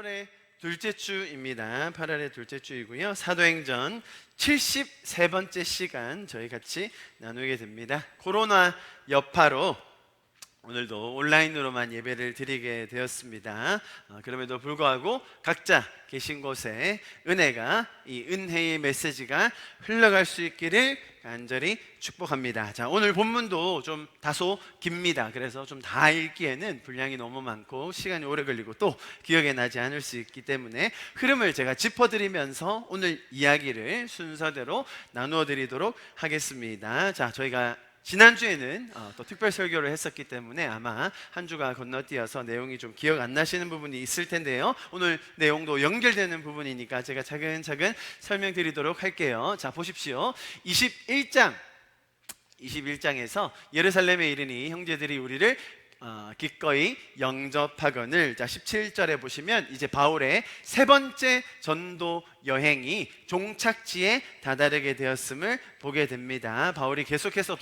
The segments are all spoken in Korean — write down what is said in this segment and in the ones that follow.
8월의 둘째 주입니다. 8월의 둘째 주이고요. 사도행전 73번째 시간 저희 같이 나누게 됩니다. 코로나 여파로 오늘도 온라인으로만 예배를 드리게 되었습니다. 그럼에도 불구하고 각자 계신 곳에 은혜가, 이 은혜의 메시지가 흘러갈 수 있기를 간절히 축복합니다. 자, 오늘 본문도 좀 다소 깁니다. 그래서 좀 다 읽기에는 분량이 너무 많고 시간이 오래 걸리고 또 기억에 나지 않을 수 있기 때문에 흐름을 제가 짚어드리면서 오늘 이야기를 순서대로 나누어 드리도록 하겠습니다. 자, 저희가 지난주에는 또 특별 설교를 했었기 때문에 아마 한 주가 건너뛰어서 내용이 좀 기억 안 나시는 부분이 있을 텐데요. 오늘 내용도 연결되는 부분이니까 제가 차근차근 설명드리도록 할게요. 자, 보십시오. 21장에서 예루살렘에 이르니 형제들이 우리를 기꺼이 영접하거늘. 자, 17절에 보시면 이제 바울의 세 번째 전도 여행이 종착지에 다다르게 되었음을 보게 됩니다. 바울이 계속해서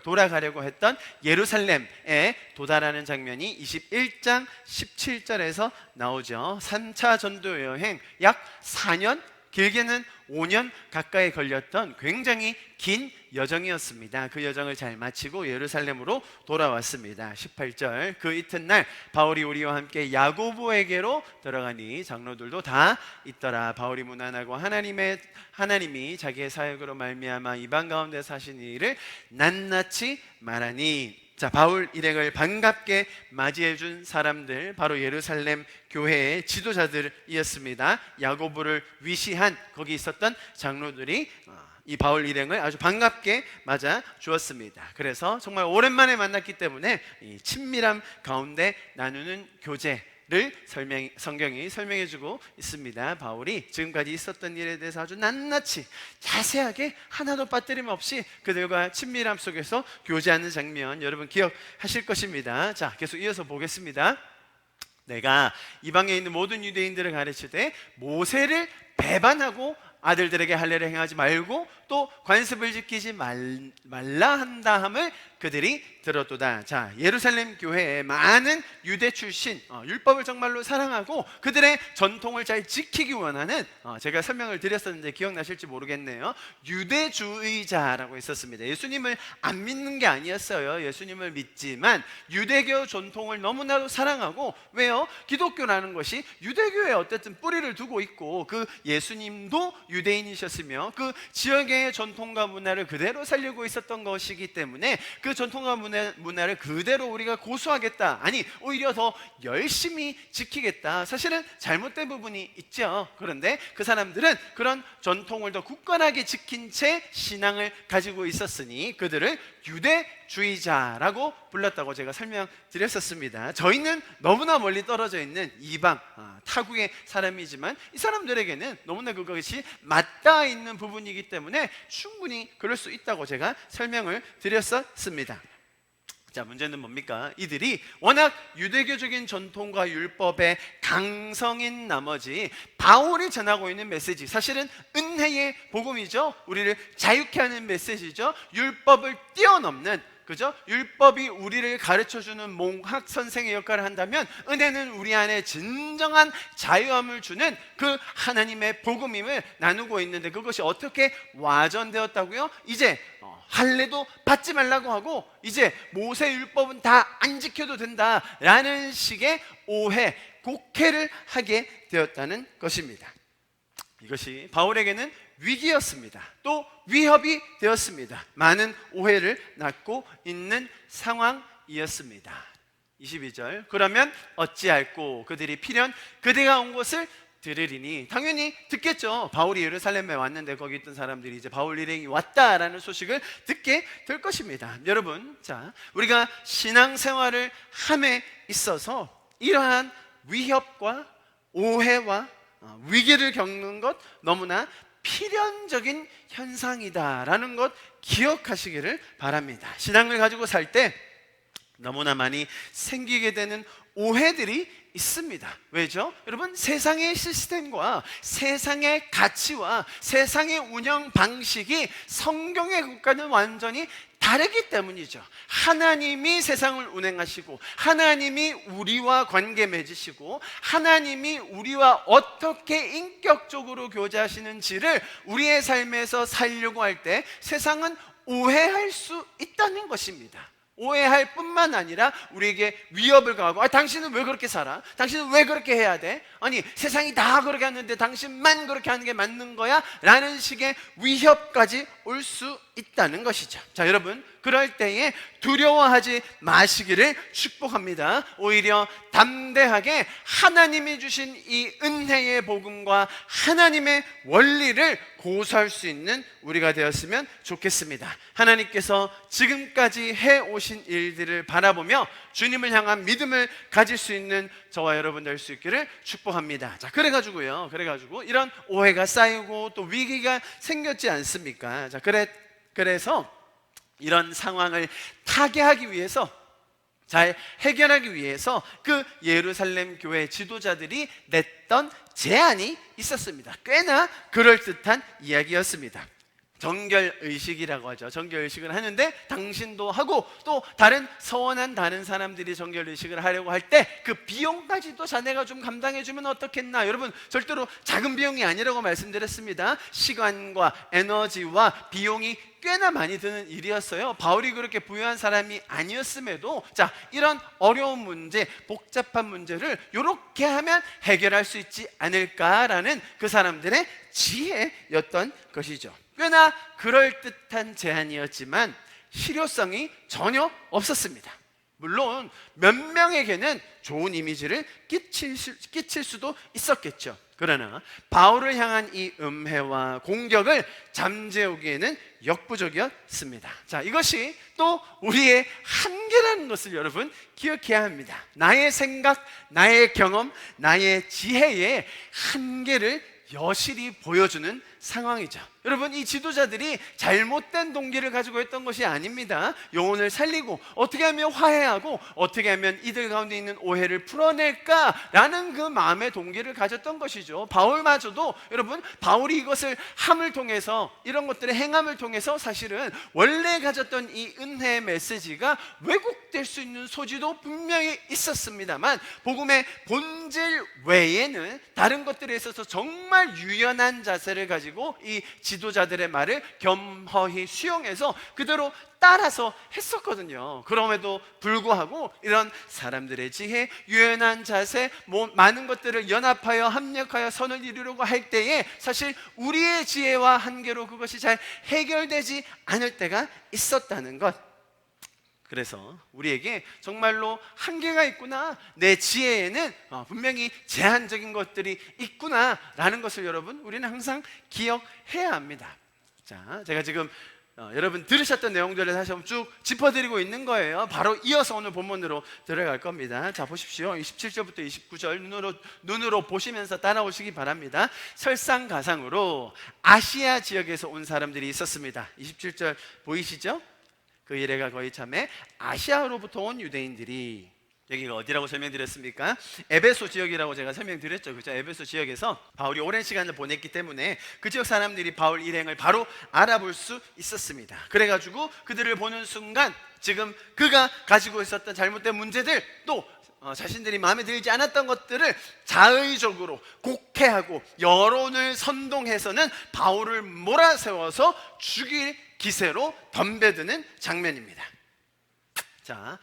돌아가려고 했던 예루살렘에 도달하는 장면이 21장 17절에서 나오죠. 3차 전도 여행, 약 4년, 길게는 5년 가까이 걸렸던 굉장히 긴 여정이었습니다. 그 여정을 잘 마치고 예루살렘으로 돌아왔습니다. 18절, 그 이튿날 바울이 우리와 함께 야고보에게로 들어가니 장로들도 다 있더라. 바울이 문안하고 하나님이 자기의 사역으로 말미암아 이방 가운데 사신 일을 낱낱이 말하니. 자, 바울 일행을 반갑게 맞이해 준 사람들, 바로 예루살렘 교회의 지도자들이었습니다. 야고보를 위시한 거기 있었던 장로들이 이 바울 일행을 아주 반갑게 맞아 주었습니다. 그래서 정말 오랜만에 만났기 때문에 이 친밀함 가운데 나누는 교제를 성경이 설명해주고 있습니다. 바울이 지금까지 있었던 일에 대해서 아주 낱낱이 자세하게 하나도 빠뜨림 없이 그들과 친밀함 속에서 교제하는 장면, 여러분 기억하실 것입니다. 자, 계속 이어서 보겠습니다. 내가 이방에 있는 모든 유대인들을 가르치되 모세를 배반하고 아들들에게 할례를 행하지 말고 또 관습을 지키지 말라 한다 함을 그들이 들었도다. 자, 예루살렘 교회에 많은 유대 출신, 율법을 정말로 사랑하고 그들의 전통을 잘 지키기 원하는, 제가 설명을 드렸었는데 기억나실지 모르겠네요, 유대주의자라고 있었습니다. 예수님을 안 믿는 게 아니었어요. 예수님을 믿지만 유대교 전통을 너무나도 사랑하고, 왜요? 기독교라는 것이 유대교에 어쨌든 뿌리를 두고 있고 그 예수님도 유대인이셨으며 그 지역의 전통과 문화를 그대로 살리고 있었던 것이기 때문에 그 전통과 문화를 그대로 우리가 고수하겠다, 아니 오히려 더 열심히 지키겠다, 사실은 잘못된 부분이 있죠. 그런데 그 사람들은 그런 전통을 더 굳건하게 지킨 채 신앙을 가지고 있었으니 그들을 유대주의자라고 불렀다고 제가 설명드렸었습니다. 저희는 너무나 멀리 떨어져 있는 이방 타국의 사람이지만 이 사람들에게는 너무나 그것이 맞닿아 있는 부분이기 때문에 충분히 그럴 수 있다고 제가 설명을 드렸었습니다. 자, 문제는 뭡니까? 이들이 워낙 유대교적인 전통과 율법의 강성인 나머지 바울이 전하고 있는 메시지, 사실은 은혜의 복음이죠. 우리를 자유케 하는 메시지죠. 율법을 뛰어넘는, 그죠? 율법이 우리를 가르쳐주는 몽학 선생의 역할을 한다면 은혜는 우리 안에 진정한 자유함을 주는 그 하나님의 복음임을 나누고 있는데, 그것이 어떻게 와전되었다고요? 이제 할례도 받지 말라고 하고 이제 모세 율법은 다 안 지켜도 된다라는 식의 오해, 곡해를 하게 되었다는 것입니다. 이것이 바울에게는 위기였습니다. 또 위협이 되었습니다. 많은 오해를 낳고 있는 상황이었습니다. 22절, 그러면 어찌할꼬? 그들이 필연 그대가 온 곳을 들으리니. 당연히 듣겠죠. 바울이 예루살렘에 왔는데 거기 있던 사람들이 이제 바울 일행이 왔다라는 소식을 듣게 될 것입니다. 여러분, 자, 우리가 신앙생활을 함에 있어서 이러한 위협과 오해와 위기를 겪는 것 너무나 필연적인 현상이다라는 것 기억하시기를 바랍니다. 신앙을 가지고 살 때 너무나 많이 생기게 되는 오해들이 있습니다. 왜죠? 여러분, 세상의 시스템과 세상의 가치와 세상의 운영 방식이 성경의 것과는 완전히 다르기 때문이죠. 하나님이 세상을 운행하시고, 하나님이 우리와 관계 맺으시고, 하나님이 우리와 어떻게 인격적으로 교제하시는지를 우리의 삶에서 살려고 할 때 세상은 오해할 수 있다는 것입니다. 오해할 뿐만 아니라 우리에게 위협을 가하고, 당신은 왜 그렇게 살아? 당신은 왜 그렇게 해야 돼? 아니, 세상이 다 그렇게 하는데 당신만 그렇게 하는 게 맞는 거야? 라는 식의 위협까지 올 수 있다는 것이죠. 자, 여러분, 그럴 때에 두려워하지 마시기를 축복합니다. 오히려 담대하게 하나님이 주신 이 은혜의 복음과 하나님의 원리를 고수할 수 있는 우리가 되었으면 좋겠습니다. 하나님께서 지금까지 해오신 일들을 바라보며 주님을 향한 믿음을 가질 수 있는 저와 여러분 될 수 있기를 축복합니다. 자, 그래가지고 이런 오해가 쌓이고 또 위기가 생겼지 않습니까? 자, 그래서 이런 상황을 타개하기 위해서, 잘 해결하기 위해서 그 예루살렘 교회 지도자들이 냈던 제안이 있었습니다. 꽤나 그럴듯한 이야기였습니다. 정결의식이라고 하죠. 정결의식을 하는데 당신도 하고 또 다른 서원한 다른 사람들이 정결의식을 하려고 할 때 그 비용까지도 자네가 좀 감당해주면 어떻겠나. 여러분, 절대로 작은 비용이 아니라고 말씀드렸습니다. 시간과 에너지와 비용이 꽤나 많이 드는 일이었어요. 바울이 그렇게 부유한 사람이 아니었음에도, 자, 이런 어려운 문제, 복잡한 문제를 이렇게 하면 해결할 수 있지 않을까라는 그 사람들의 지혜였던 것이죠. 꽤나 그럴듯한 제안이었지만 실효성이 전혀 없었습니다. 물론 몇 명에게는 좋은 이미지를 끼칠 수도 있었겠죠. 그러나 바울을 향한 이 음해와 공격을 잠재우기에는 역부족이었습니다. 자, 이것이 또 우리의 한계라는 것을 여러분 기억해야 합니다. 나의 생각, 나의 경험, 나의 지혜의 한계를 여실히 보여주는 상황이죠. 여러분, 이 지도자들이 잘못된 동기를 가지고 했던 것이 아닙니다. 영혼을 살리고 어떻게 하면 화해하고 어떻게 하면 이들 가운데 있는 오해를 풀어낼까라는 그 마음의 동기를 가졌던 것이죠. 바울마저도 여러분, 바울이 이것을 함을 통해서, 이런 것들의 행함을 통해서 사실은 원래 가졌던 이 은혜의 메시지가 왜곡될 수 있는 소지도 분명히 있었습니다만, 복음의 본질 외에는 다른 것들에 있어서 정말 유연한 자세를 가지고 이 지도자들의 말을 겸허히 수용해서 그대로 따라서 했었거든요. 그럼에도 불구하고 이런 사람들의 지혜, 유연한 자세, 많은 것들을 연합하여 합력하여 선을 이루려고 할 때에 사실 우리의 지혜와 한계로 그것이 잘 해결되지 않을 때가 있었다는 것. 그래서 우리에게 정말로 한계가 있구나, 내 지혜에는 분명히 제한적인 것들이 있구나 라는 것을 여러분, 우리는 항상 기억해야 합니다. 자, 제가 지금 여러분 들으셨던 내용들을 다시 한번 쭉 짚어드리고 있는 거예요. 바로 이어서 오늘 본문으로 들어갈 겁니다. 자, 보십시오. 27절부터 29절 눈으로 보시면서 따라오시기 바랍니다. 설상가상으로 아시아 지역에서 온 사람들이 있었습니다. 27절 보이시죠? 그 이래가 거의 참에 아시아로부터 온 유대인들이, 여기가 어디라고 설명드렸습니까? 에베소 지역이라고 제가 설명드렸죠. 그렇죠? 에베소 지역에서 바울이 오랜 시간을 보냈기 때문에 그 지역 사람들이 바울 일행을 바로 알아볼 수 있었습니다. 그래가지고 그들을 보는 순간 지금 그가 가지고 있었던 잘못된 문제들, 또 자신들이 마음에 들지 않았던 것들을 자의적으로 곡해하고 여론을 선동해서는 바울을 몰아세워서 죽일 기세로 덤벼드는 장면입니다. 자,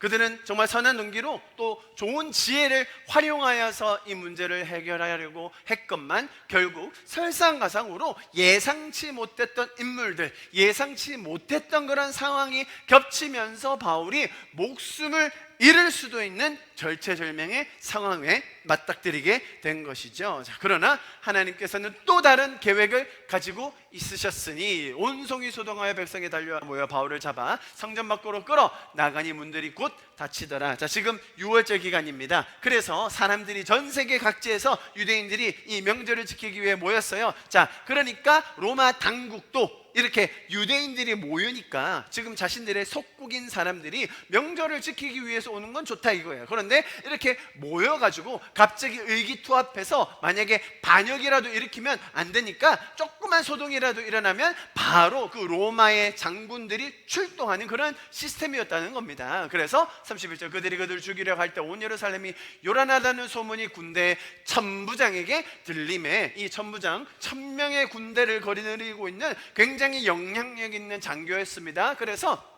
그들은 정말 선한 동기로 또 좋은 지혜를 활용하여서 이 문제를 해결하려고 했건만 결국 설상가상으로 예상치 못했던 인물들, 예상치 못했던 그런 상황이 겹치면서 바울이 목숨을 잃을 수도 있는 절체절명의 상황에 맞닥뜨리게 된 것이죠. 자, 그러나 하나님께서는 또 다른 계획을 가지고 있으셨으니 온송이 소동하여 백성에 달려 모여 바울을 잡아 성전 밖으로 끌어 나가니 문들이 곧 닫히더라. 자, 지금 6월절 기간입니다. 그래서 사람들이 전 세계 각지에서 유대인들이 이 명절을 지키기 위해 모였어요. 자, 그러니까 로마 당국도 이렇게 유대인들이 모이니까 지금 자신들의 속국인 사람들이 명절을 지키기 위해서 오는 건 좋다 이거예요. 그런데 이렇게 모여가지고 갑자기 의기투합해서 만약에 반역이라도 일으키면 안 되니까 조그만 소동이라도 일어나면 바로 그 로마의 장군들이 출동하는 그런 시스템이었다는 겁니다. 그래서 31절 그들이 그들을 죽이려 할 때 온 예루살렘이 요란하다는 소문이 군대 천부장에게 들림에 이 천부장 1000명의 군대를 거느리고 있는 굉장히 영향력 있는 장교였습니다. 그래서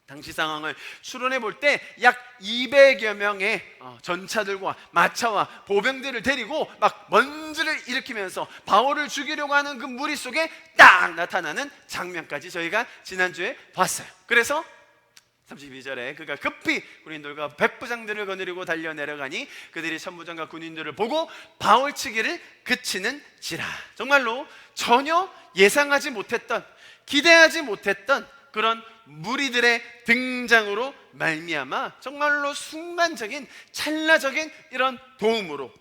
당시 상황을 추론해 볼 때 약 200여 명의 전차들과 마차와 보병들을 데리고 막 먼지를 일으키면서 바울을 죽이려고 하는 그 무리 속에 딱 나타나는 장면까지 저희가 지난주에 봤어요. 그래서 32절에 그가 급히 군인들과 백부장들을 거느리고 달려 내려가니 그들이 천부장과 군인들을 보고 바울 치기를 그치는지라. 정말로 전혀 예상하지 못했던, 기대하지 못했던 그런 무리들의 등장으로 말미암아 정말로 순간적인 찰나적인 이런 도움으로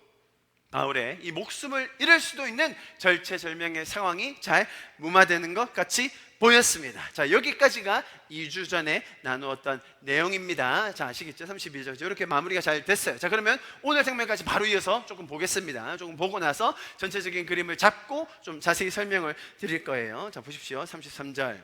바울의 이 목숨을 잃을 수도 있는 절체절명의 상황이 잘 무마되는 것 같이 보였습니다. 자, 여기까지가 2주 전에 나누었던 내용입니다. 자, 아시겠죠? 32절 이렇게 마무리가 잘 됐어요. 자, 그러면 오늘 장면까지 바로 이어서 조금 보겠습니다. 조금 보고 나서 전체적인 그림을 잡고 좀 자세히 설명을 드릴 거예요. 자, 보십시오. 33절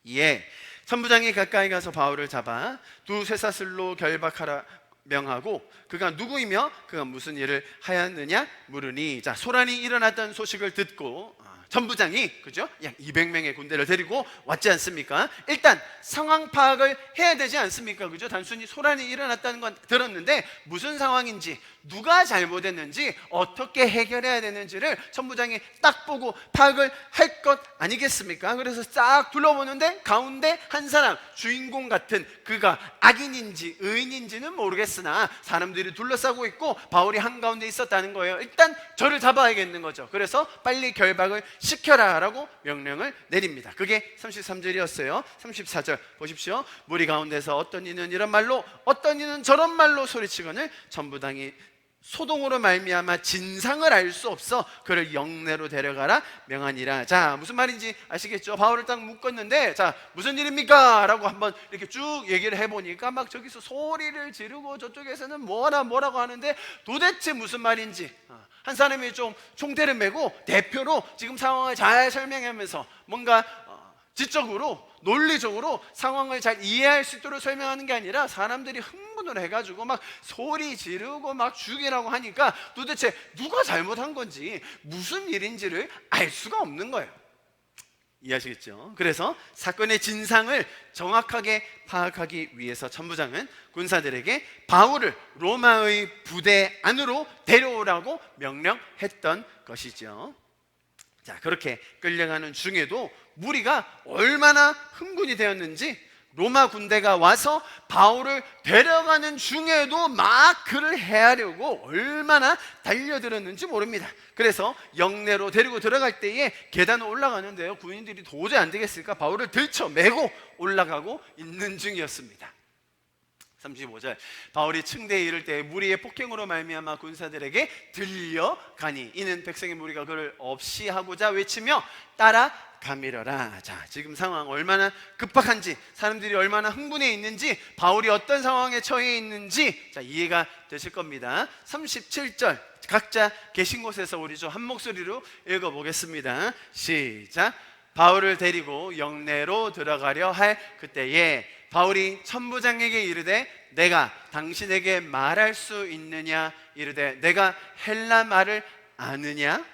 예, 천부장이 가까이 가서 바울을 잡아 두 쇠사슬로 결박하라 명하고 그가 누구이며 그가 무슨 일을 하였느냐 물으니, 자, 소란이 일어났던 소식을 듣고 천부장이 그죠? 약 200명의 군대를 데리고 왔지 않습니까? 일단 상황 파악을 해야 되지 않습니까? 그죠? 단순히 소란이 일어났다는 건 들었는데 무슨 상황인지, 누가 잘못했는지, 어떻게 해결해야 되는지를 천부장이 딱 보고 파악을 할 것 아니겠습니까? 그래서 싹 둘러보는데 가운데 한 사람, 주인공 같은 그가 악인인지 의인인지는 모르겠으나 사람들이 둘러싸고 있고 바울이 한가운데 있었다는 거예요. 일단 저를 잡아야겠는 거죠. 그래서 빨리 결박을 시켜라 라고 명령을 내립니다. 그게 33절이었어요 34절 보십시오. 무리 가운데서 어떤 이는 이런 말로 어떤 이는 저런 말로 소리치거늘 천부장이 소동으로 말미암아 진상을 알 수 없어 그를 영내로 데려가라 명하니라. 자, 무슨 말인지 아시겠죠? 바울을 딱 묶었는데 자, 무슨 일입니까? 라고 한번 이렇게 쭉 얘기를 해보니까 막 저기서 소리를 지르고 저쪽에서는 뭐라고 하는데 도대체 무슨 말인지 한 사람이 좀 총대를 메고 대표로 지금 상황을 잘 설명하면서 뭔가 지적으로 논리적으로 상황을 잘 이해할 수 있도록 설명하는 게 아니라 사람들이 흥분을 해가지고 막 소리 지르고 막 죽이라고 하니까 도대체 누가 잘못한 건지 무슨 일인지를 알 수가 없는 거예요. 이해하시겠죠? 그래서 사건의 진상을 정확하게 파악하기 위해서 천부장은 군사들에게 바울을 로마의 부대 안으로 데려오라고 명령했던 것이죠. 자, 그렇게 끌려가는 중에도 무리가 얼마나 흥분이 되었는지 로마 군대가 와서 바울을 데려가는 중에도 막 그를 해하려고 얼마나 달려들었는지 모릅니다. 그래서 영내로 데리고 들어갈 때에 계단을 올라가는데요, 군인들이 도저히 안 되겠으니까 바울을 들쳐 메고 올라가고 있는 중이었습니다. 35절 바울이 층대에 이를 때 무리의 폭행으로 말미암아 군사들에게 들려가니 이는 백성의 무리가 그를 없이 하고자 외치며 따라가미러라. 자, 지금 상황 얼마나 급박한지, 사람들이 얼마나 흥분해 있는지, 바울이 어떤 상황에 처해 있는지 자, 이해가 되실 겁니다. 37절 각자 계신 곳에서 우리 좀 한 목소리로 읽어보겠습니다. 시작. 바울을 데리고 영내로 들어가려 할 그때에 바울이 천부장에게 이르되 내가 당신에게 말할 수 있느냐 이르되 내가 헬라 말을 아느냐.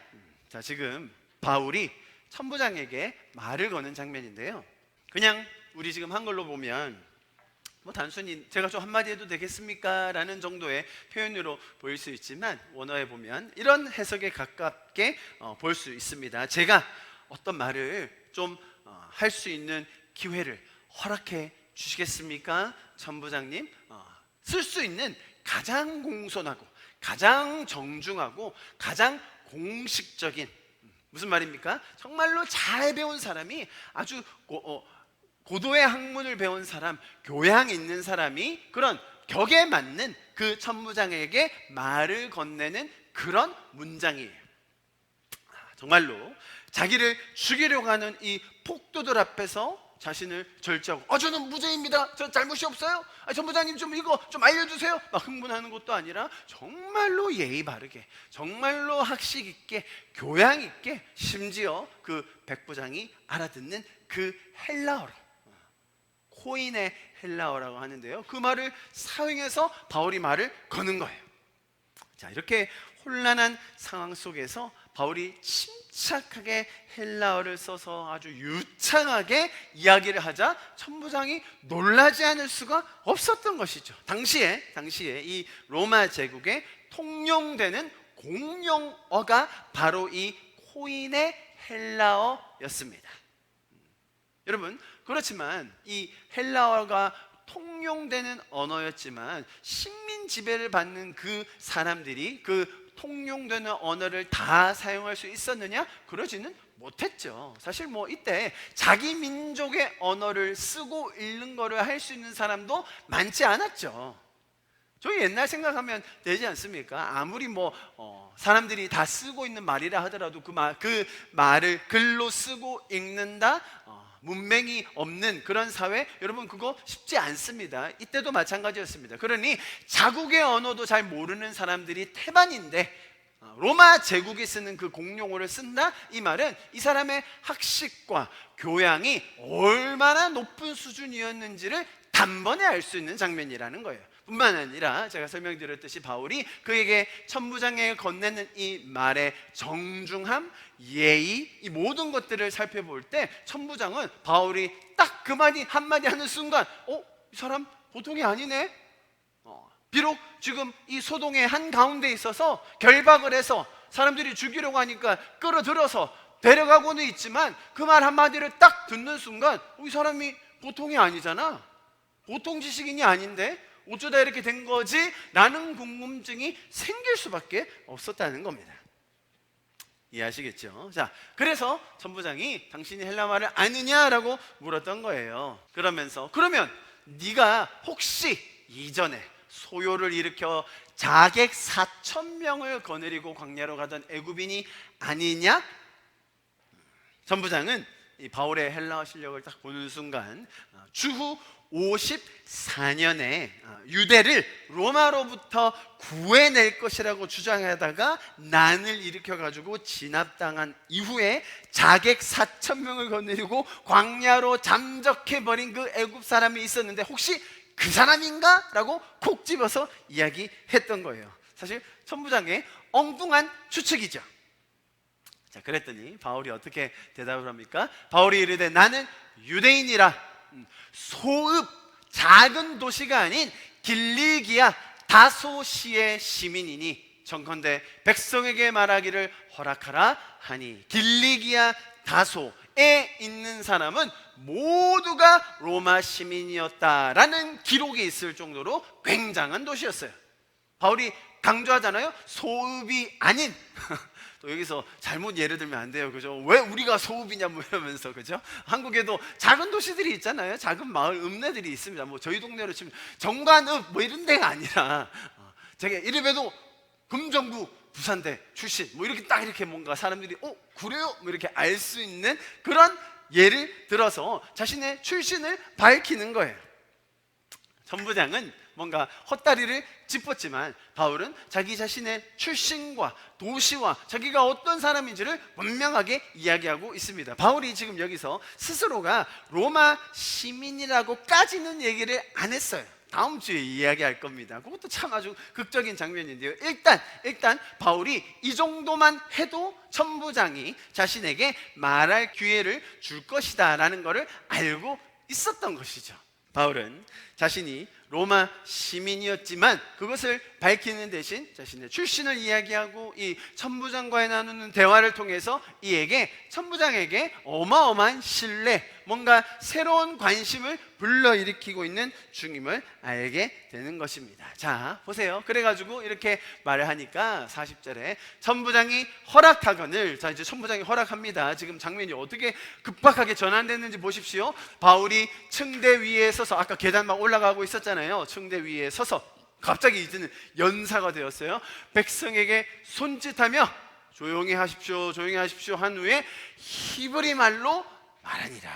자, 지금 바울이 천부장에게 말을 거는 장면인데요, 그냥 우리 지금 한글로 보면 뭐 단순히 제가 좀 한마디 해도 되겠습니까? 라는 정도의 표현으로 보일 수 있지만 원어에 보면 이런 해석에 가깝게 볼 수 있습니다. 제가 어떤 말을 좀 할 수 있는 기회를 허락해 주시겠습니까? 천부장님, 쓸 수 있는 가장 공손하고 가장 정중하고 가장 공식적인, 무슨 말입니까? 정말로 잘 배운 사람이, 아주 고도의 학문을 배운 사람, 교양 있는 사람이 그런 격에 맞는 그 천부장에게 말을 건네는 그런 문장이에요. 정말로 자기를 죽이려고 하는 이 폭도들 앞에서 자신을 절제하고 저는 무죄입니다. 저 잘못이 없어요. 전부장님 좀 이거 좀 알려주세요. 막 흥분하는 것도 아니라 정말로 예의 바르게, 정말로 학식 있게, 교양 있게, 심지어 그 백부장이 알아듣는 그 헬라어로, 코인의 헬라어라고 하는데요, 그 말을 사용해서 바울이 말을 거는 거예요. 자, 이렇게 혼란한 상황 속에서 바울이 침착하게 헬라어를 써서 아주 유창하게 이야기를 하자 천부장이 놀라지 않을 수가 없었던 것이죠. 당시에 이 로마 제국에 통용되는 공용어가 바로 이 코인의 헬라어였습니다. 여러분, 그렇지만 이 헬라어가 통용되는 언어였지만 식민 지배를 받는 그 사람들이 그 통용되는 언어를 다 사용할 수 있었느냐? 그러지는 못했죠. 사실 뭐 이때 자기 민족의 언어를 쓰고 읽는 거를 할 수 있는 사람도 많지 않았죠. 저희 옛날 생각하면 되지 않습니까? 아무리 뭐 사람들이 다 쓰고 있는 말이라 하더라도 그 말을 글로 쓰고 읽는다, 문맹이 없는 그런 사회, 여러분 그거 쉽지 않습니다. 이때도 마찬가지였습니다. 그러니 자국의 언어도 잘 모르는 사람들이 태반인데 로마 제국이 쓰는 그 공용어를 쓴다? 이 말은 이 사람의 학식과 교양이 얼마나 높은 수준이었는지를 단번에 알 수 있는 장면이라는 거예요. 뿐만 아니라 제가 설명드렸듯이 바울이 그에게 천부장에게 건네는 이 말의 정중함, 예의, 이 모든 것들을 살펴볼 때 천부장은 바울이 딱 그 말이 한마디 하는 순간 이 사람 보통이 아니네. 비록 지금 이 소동의 한가운데 있어서 결박을 해서 사람들이 죽이려고 하니까 끌어들여서 데려가고는 있지만 그 말 한마디를 딱 듣는 순간 이 사람이 보통이 아니잖아. 보통 지식인이 아닌데 어쩌다 이렇게 된 거지? 라는 궁금증이 생길 수밖에 없었다는 겁니다. 이해하시겠죠? 자, 그래서 천부장이 당신이 헬라말을 아느냐라고 물었던 거예요. 그러면 네가 혹시 이전에 소요를 일으켜 자객 4,000명을 거느리고 광야로 가던 애굽인이 아니냐? 천부장은 이 바울의 헬라어 실력을 딱 보는 순간 주후 54년에 유대를 로마로부터 구해낼 것이라고 주장하다가 난을 일으켜가지고 진압당한 이후에 자객 4,000명을 거느리고 광야로 잠적해버린 그 애굽 사람이 있었는데 혹시 그 사람인가? 라고 콕 집어서 이야기했던 거예요. 사실 천부장의 엉뚱한 추측이죠. 자, 그랬더니 바울이 어떻게 대답을 합니까? 바울이 이르되 나는 유대인이라 소읍 작은 도시가 아닌 길리기아 다소시의 시민이니 청컨대 백성에게 말하기를 허락하라 하니 길리기아 다소에 있는 사람은 모두가 로마 시민이었다라는 기록이 있을 정도로 굉장한 도시였어요. 바울이 강조하잖아요. 소읍이 아닌 또 여기서 잘못 예를 들면 안 돼요. 그죠? 왜 우리가 소읍이냐 뭐 이러면서, 그죠? 한국에도 작은 도시들이 있잖아요. 작은 마을 읍내들이 있습니다. 뭐 저희 동네로 치면 정관읍 뭐 이런 데가 아니라 제가 이름에도 금정구 부산대 출신 뭐 이렇게 딱 이렇게 뭔가 사람들이 그래요? 뭐 이렇게 알 수 있는 그런 예를 들어서 자신의 출신을 밝히는 거예요. 천부장은 뭔가 헛다리를 짚었지만 바울은 자기 자신의 출신과 도시와 자기가 어떤 사람인지를 분명하게 이야기하고 있습니다. 바울이 지금 여기서 스스로가 로마 시민이라고까지는 얘기를 안 했어요. 다음 주에 이야기할 겁니다. 그것도 참 아주 극적인 장면인데요. 일단 바울이 이 정도만 해도 천부장이 자신에게 말할 기회를 줄 것이다 라는 것을 알고 있었던 것이죠. 바울은 자신이 로마 시민이었지만 그것을 밝히는 대신 자신의 출신을 이야기하고 이 천부장과의 나누는 대화를 통해서 천부장에게 어마어마한 신뢰, 뭔가 새로운 관심을 불러일으키고 있는 중임을 알게 되는 것입니다. 자, 보세요. 그래가지고 이렇게 말을 하니까 40절에 천부장이 허락하거늘, 자 이제 천부장이 허락합니다. 지금 장면이 어떻게 급박하게 전환됐는지 보십시오. 바울이 층대 위에 서서, 아까 계단 막 올라가고 있었잖아요. 층대 위에 서서 갑자기 이제는 연사가 되었어요. 백성에게 손짓하며 조용히 하십시오, 조용히 하십시오 한 후에 히브리 말로 말하니라.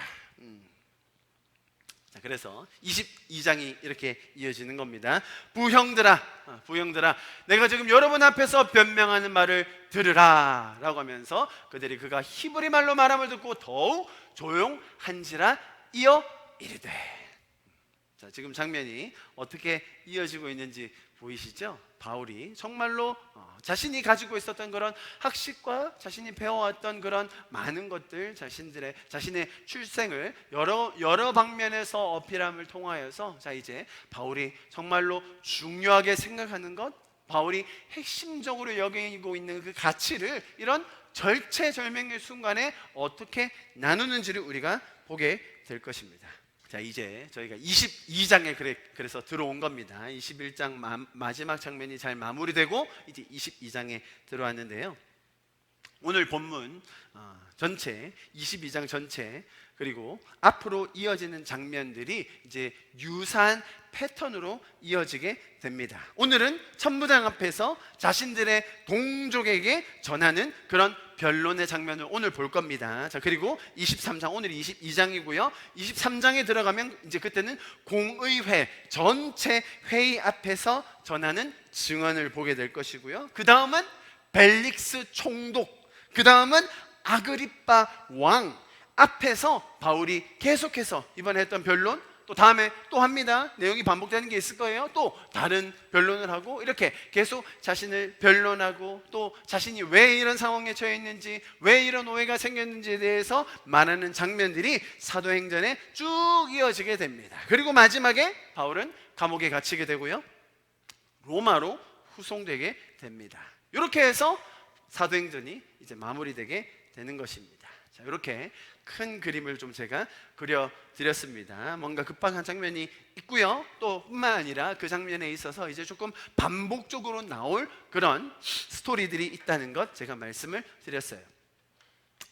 자, 그래서 22장이 이렇게 이어지는 겁니다. 부형들아, 내가 지금 여러분 앞에서 변명하는 말을 들으라 라고 하면서 그들이 그가 히브리 말로 말함을 듣고 더욱 조용한지라 이어 이르되. 자, 지금 장면이 어떻게 이어지고 있는지 보이시죠? 바울이 정말로 자신이 가지고 있었던 그런 학식과 자신이 배워왔던 그런 많은 것들, 자신의 출생을 여러 방면에서 어필함을 통하여서, 자, 이제 바울이 정말로 중요하게 생각하는 것, 바울이 핵심적으로 여기고 있는 그 가치를 이런 절체절명의 순간에 어떻게 나누는지를 우리가 보게 될 것입니다. 자, 이제 저희가 22장에 그래서 들어온 겁니다. 21장 마지막 장면이 잘 마무리되고 이제 22장에 들어왔는데요. 오늘 본문 전체 22장 전체, 그리고 앞으로 이어지는 장면들이 이제 유사한 패턴으로 이어지게 됩니다. 오늘은 천부장 앞에서 자신들의 동족에게 전하는 그런 변론의 장면을 오늘 볼 겁니다. 자, 그리고 23장, 오늘 22장이고요. 23장에 들어가면 이제 그때는 공의회 전체 회의 앞에서 전하는 증언을 보게 될 것이고요. 그 다음은 벨릭스 총독, 그 다음은 아그리빠 왕 앞에서 바울이 계속해서 이번에 했던 변론, 또 다음에 또 합니다. 내용이 반복되는 게 있을 거예요. 또 다른 변론을 하고, 이렇게 계속 자신을 변론하고, 또 자신이 왜 이런 상황에 처해 있는지, 왜 이런 오해가 생겼는지에 대해서 말하는 장면들이 사도행전에 쭉 이어지게 됩니다. 그리고 마지막에 바울은 감옥에 갇히게 되고요, 로마로 후송되게 됩니다. 이렇게 해서 사도행전이 이제 마무리되게 되는 것입니다. 자, 이렇게 큰 그림을 좀 제가 그려드렸습니다. 뭔가 급박한 장면이 있고요, 또 뿐만 아니라 그 장면에 있어서 이제 조금 반복적으로 나올 그런 스토리들이 있다는 것 제가 말씀을 드렸어요.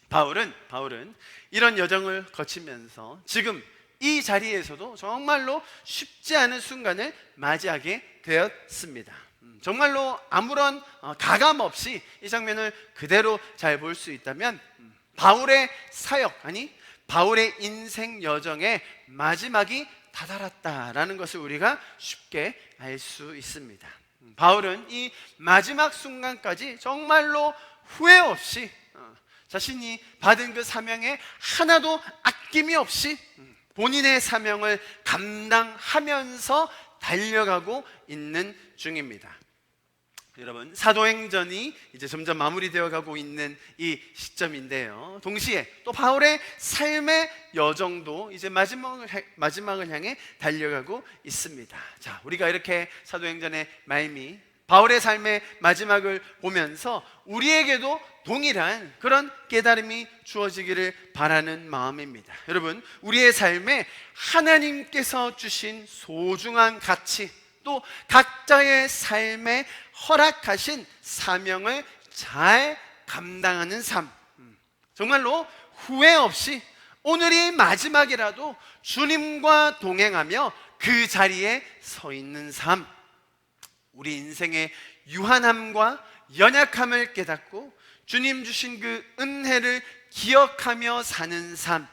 바울은 이런 여정을 거치면서 지금 이 자리에서도 정말로 쉽지 않은 순간을 맞이하게 되었습니다. 정말로 아무런 가감 없이 이 장면을 그대로 잘 볼 수 있다면 바울의 사역, 아니 바울의 인생 여정의 마지막이 다다랐다라는 것을 우리가 쉽게 알 수 있습니다. 바울은 이 마지막 순간까지 정말로 후회 없이 자신이 받은 그 사명에 하나도 아낌이 없이 본인의 사명을 감당하면서 달려가고 있는 중입니다. 여러분, 사도행전이 이제 점점 마무리되어 가고 있는 이 시점인데요, 동시에 또 바울의 삶의 여정도 이제 마지막을 향해 달려가고 있습니다. 자, 우리가 이렇게 사도행전의 말미, 바울의 삶의 마지막을 보면서 우리에게도 동일한 그런 깨달음이 주어지기를 바라는 마음입니다. 여러분, 우리의 삶에 하나님께서 주신 소중한 가치, 또 각자의 삶에 허락하신 사명을 잘 감당하는 삶, 정말로 후회 없이 오늘이 마지막이라도 주님과 동행하며 그 자리에 서 있는 삶, 우리 인생의 유한함과 연약함을 깨닫고 주님 주신 그 은혜를 기억하며 사는 삶,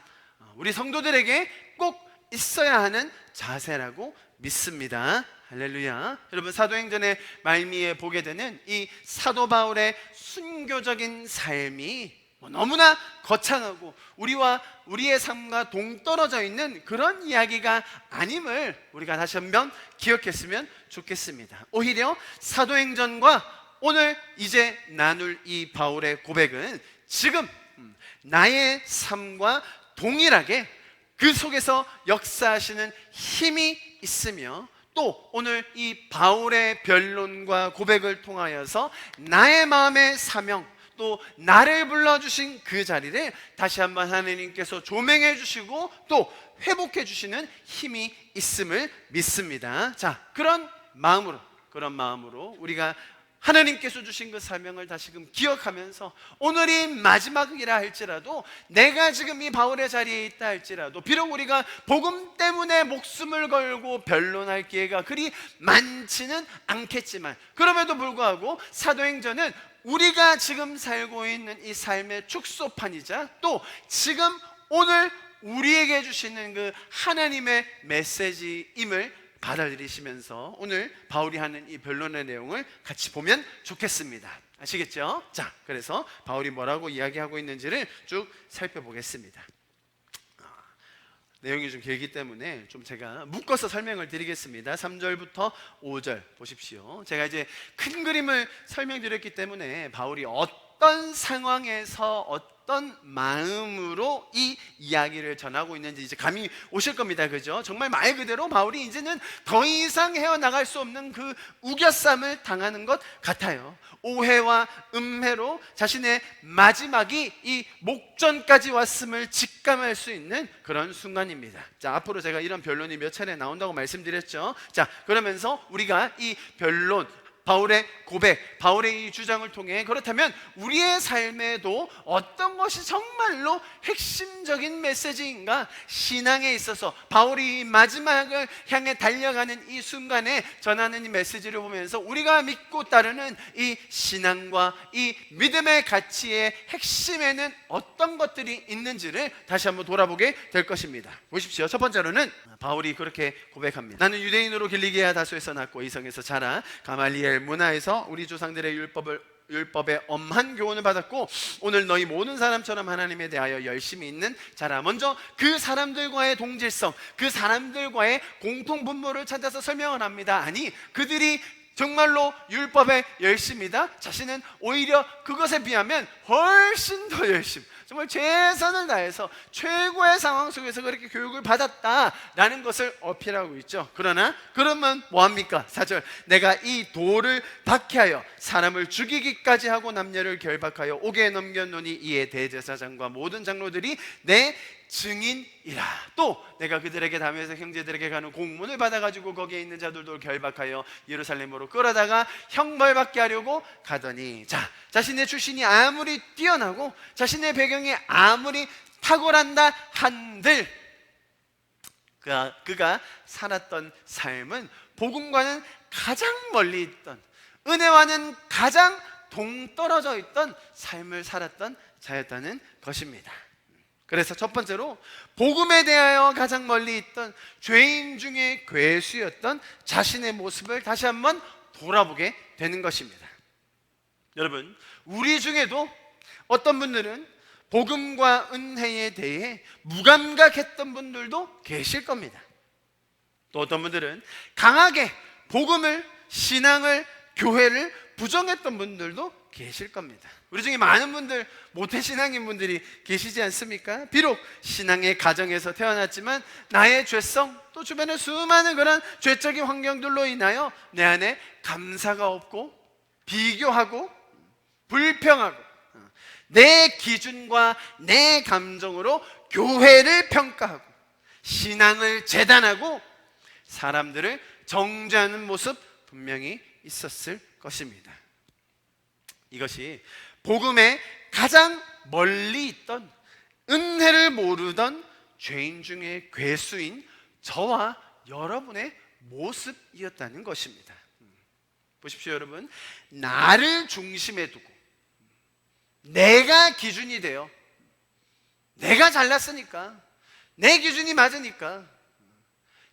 우리 성도들에게 꼭 있어야 하는 자세라고 믿습니다. 할렐루야. 여러분, 사도행전의 말미에 보게 되는 이 사도 바울의 순교적인 삶이 너무나 거창하고 우리와 우리의 삶과 동떨어져 있는 그런 이야기가 아님을 우리가 다시 한번 기억했으면 좋겠습니다. 오히려 사도행전과 오늘 이제 나눌 이 바울의 고백은 지금 나의 삶과 동일하게 그 속에서 역사하시는 힘이 있으며, 또 오늘 이 바울의 변론과 고백을 통하여서 나의 마음의 사명, 또 나를 불러주신 그 자리를 다시 한번 하나님께서 조명해 주시고 또 회복해 주시는 힘이 있음을 믿습니다. 자, 그런 마음으로 우리가 하나님께서 주신 그 사명을 다시금 기억하면서 오늘이 마지막이라 할지라도, 내가 지금 이 바울의 자리에 있다 할지라도, 비록 우리가 복음 때문에 목숨을 걸고 변론할 기회가 그리 많지는 않겠지만, 그럼에도 불구하고 사도행전은 우리가 지금 살고 있는 이 삶의 축소판이자 또 지금 오늘 우리에게 주시는 그 하나님의 메시지임을 받아들이시면서 오늘 바울이 하는 이 변론의 내용을 같이 보면 좋겠습니다. 아시겠죠? 자, 그래서 바울이 뭐라고 이야기하고 있는지를 쭉 살펴보겠습니다. 내용이 좀 길기 때문에 좀 제가 묶어서 설명을 드리겠습니다. 3절부터 5절 보십시오. 제가 이제 큰 그림을 설명드렸기 때문에 바울이 어떤 상황에서 어떤 마음으로 이 이야기를 전하고 있는지 이제 감이 오실 겁니다. 그죠? 정말 말 그대로 바울이 이제는 더 이상 헤어나갈 수 없는 그 우겨쌈을 당하는 것 같아요. 오해와 음해로 자신의 마지막이 이 목전까지 왔음을 직감할 수 있는 그런 순간입니다. 자, 앞으로 제가 이런 변론이 몇 차례 나온다고 말씀드렸죠. 자, 그러면서 우리가 이 변론, 바울의 고백, 바울의 이 주장을 통해 그렇다면 우리의 삶에도 어떤 것이 정말로 핵심적인 메시지인가? 신앙에 있어서 바울이 마지막을 향해 달려가는 이 순간에 전하는 이 메시지를 보면서 우리가 믿고 따르는 이 신앙과 이 믿음의 가치의 핵심에는 어떤 것들이 있는지를 다시 한번 돌아보게 될 것입니다. 보십시오. 첫 번째로는 바울이 그렇게 고백합니다. 나는 유대인으로 길리기아 다소에서 낳고 이성에서 자라 가말리엘 문화에서 우리 조상들의 율법의 엄한 교훈을 받았고 오늘 너희 모든 사람처럼 하나님에 대하여 열심히 있는 자라. 먼저 그 사람들과의 동질성, 그 사람들과의 공통분모를 찾아서 설명을 합니다. 아니, 그들이 정말로 율법에 열심이다? 자신은 오히려 그것에 비하면 훨씬 더 열심, 정말 최선을 다해서 최고의 상황 속에서 그렇게 교육을 받았다라는 것을 어필하고 있죠. 그러면 뭐합니까? 4절, 내가 이 돌을 박해하여 사람을 죽이기까지 하고 남녀를 결박하여 옥에 넘겨놓으니 이에 대제사장과 모든 장로들이 내 증인이라. 또 내가 그들에게 다메섹 형제들에게 가는 공문을 받아가지고 거기에 있는 자들도 결박하여 예루살렘으로 끌어다가 형벌받게 하려고 가더니, 자, 자신의 출신이 아무리 뛰어나고 자신의 배경이 아무리 탁월한다 한들 그가 살았던 삶은 복음과는 가장 멀리 있던, 은혜와는 가장 동떨어져 있던 삶을 살았던 자였다는 것입니다. 그래서 첫 번째로 복음에 대하여 가장 멀리 있던 죄인 중에 괴수였던 자신의 모습을 다시 한번 돌아보게 되는 것입니다. 여러분, 우리 중에도 어떤 분들은 복음과 은혜에 대해 무감각했던 분들도 계실 겁니다. 또 어떤 분들은 강하게 복음을, 신앙을, 교회를 부정했던 분들도 계실 겁니다. 우리 중에 많은 분들, 모태신앙인 분들이 계시지 않습니까? 비록 신앙의 가정에서 태어났지만 나의 죄성, 또 주변의 수많은 그런 죄적인 환경들로 인하여 내 안에 감사가 없고 비교하고 불평하고 내 기준과 내 감정으로 교회를 평가하고 신앙을 재단하고 사람들을 정죄하는 모습 분명히 있었을 것입니다. 이것이 복음에 가장 멀리 있던, 은혜를 모르던 죄인 중에 괴수인 저와 여러분의 모습이었다는 것입니다. 보십시오, 여러분. 나를 중심에 두고 내가 기준이 되어, 내가 잘났으니까, 내 기준이 맞으니까,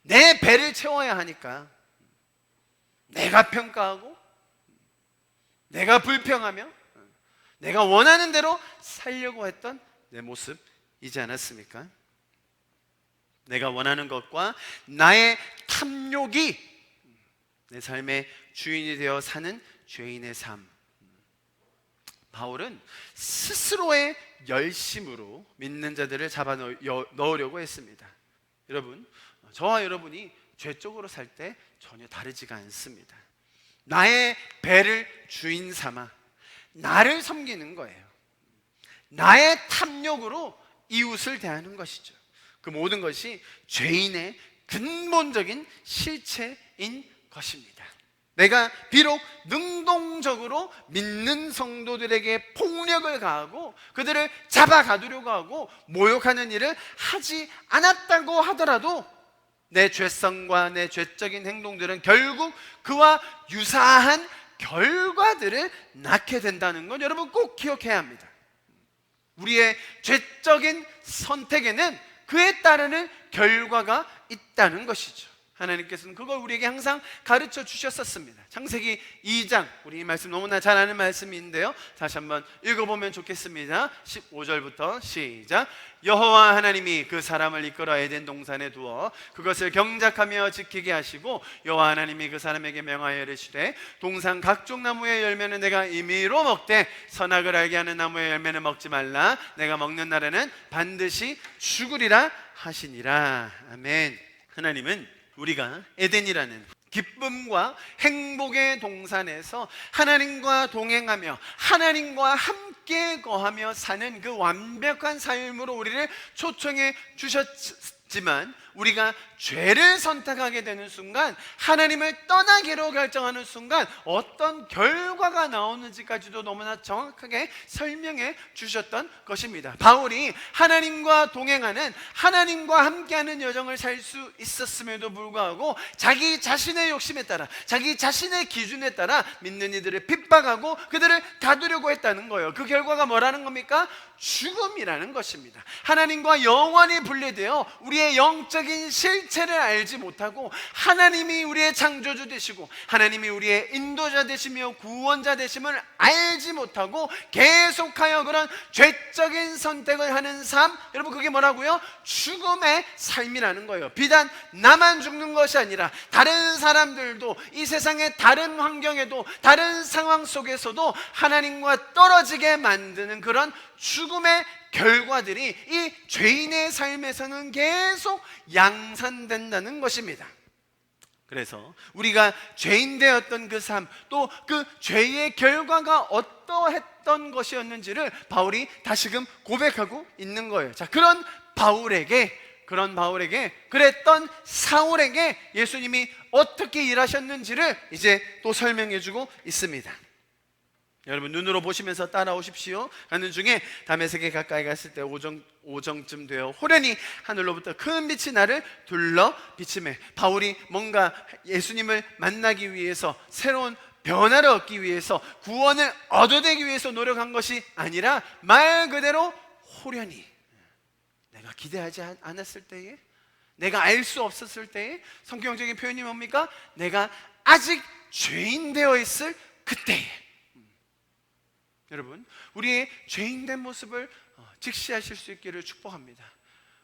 내 배를 채워야 하니까 내가 평가하고 내가 불평하며 내가 원하는 대로 살려고 했던 내 모습이지 않았습니까? 내가 원하는 것과 나의 탐욕이 내 삶의 주인이 되어 사는 죄인의 삶. 바울은 스스로의 열심으로 믿는 자들을 잡아 넣으려고 했습니다. 여러분, 저와 여러분이 죄적으로 살 때 전혀 다르지가 않습니다. 나의 배를 주인 삼아 나를 섬기는 거예요. 나의 탐욕으로 이웃을 대하는 것이죠. 그 모든 것이 죄인의 근본적인 실체인 것입니다. 내가 비록 능동적으로 믿는 성도들에게 폭력을 가하고 그들을 잡아가두려고 하고 모욕하는 일을 하지 않았다고 하더라도 내 죄성과 내 죄적인 행동들은 결국 그와 유사한 결과들을 낳게 된다는 건 여러분 꼭 기억해야 합니다. 우리의 죄적인 선택에는 그에 따르는 결과가 있다는 것이죠. 하나님께서는 그걸 우리에게 항상 가르쳐 주셨었습니다. 창세기 2장, 우리 이 말씀 너무나 잘 아는 말씀인데요, 다시 한번 읽어보면 좋겠습니다. 15절부터 시작. 여호와 하나님이 그 사람을 이끌어 에덴 동산에 두어 그것을 경작하며 지키게 하시고, 여호와 하나님이 그 사람에게 명하여 이르시되 동산 각종 나무의 열매는 내가 임의로 먹되 선악을 알게 하는 나무의 열매는 먹지 말라. 내가 먹는 날에는 반드시 죽으리라 하시니라. 아멘. 하나님은 우리가 에덴이라는 기쁨과 행복의 동산에서 하나님과 동행하며 하나님과 함께 거하며 사는 그 완벽한 삶으로 우리를 초청해 주셨지만, 우리가 죄를 선택하게 되는 순간, 하나님을 떠나기로 결정하는 순간 어떤 결과가 나오는지까지도 너무나 정확하게 설명해 주셨던 것입니다. 바울이 하나님과 동행하는, 하나님과 함께하는 여정을 살 수 있었음에도 불구하고 자기 자신의 욕심에 따라, 자기 자신의 기준에 따라 믿는 이들을 핍박하고 그들을 가두려고 했다는 거예요. 그 결과가 뭐라는 겁니까? 죽음이라는 것입니다. 하나님과 영원히 분리되어 우리의 영적인 실체를 알지 못하고, 하나님이 우리의 창조주 되시고 하나님이 우리의 인도자 되시며 구원자 되심을 알지 못하고 계속하여 그런 죄적인 선택을 하는 삶, 여러분 그게 뭐라고요? 죽음의 삶이라는 거예요. 비단 나만 죽는 것이 아니라 다른 사람들도 이 세상의 다른 환경에도, 다른 상황 속에서도 하나님과 떨어지게 만드는 그런 죽음의 결과들이 이 죄인의 삶에서는 계속 양산된다는 것입니다. 그래서 우리가 죄인 되었던 그 삶, 또 그 죄의 결과가 어떠했던 것이었는지를 바울이 다시금 고백하고 있는 거예요. 자, 그런 바울에게, 그랬던 사울에게 예수님이 어떻게 일하셨는지를 이제 또 설명해 주고 있습니다. 여러분 눈으로 보시면서 따라오십시오. 가는 중에 다메섹에 가까이 갔을 때 오정쯤 되어 호련히 하늘로부터 큰 빛이 나를 둘러 비치매. 바울이 뭔가 예수님을 만나기 위해서, 새로운 변화를 얻기 위해서, 구원을 얻어내기 위해서 노력한 것이 아니라 말 그대로 호련히, 내가 기대하지 않았을 때에, 내가 알 수 없었을 때에, 성경적인 표현이 뭡니까? 내가 아직 죄인 되어 있을 그때에. 여러분, 우리의 죄인된 모습을 직시하실 수 있기를 축복합니다.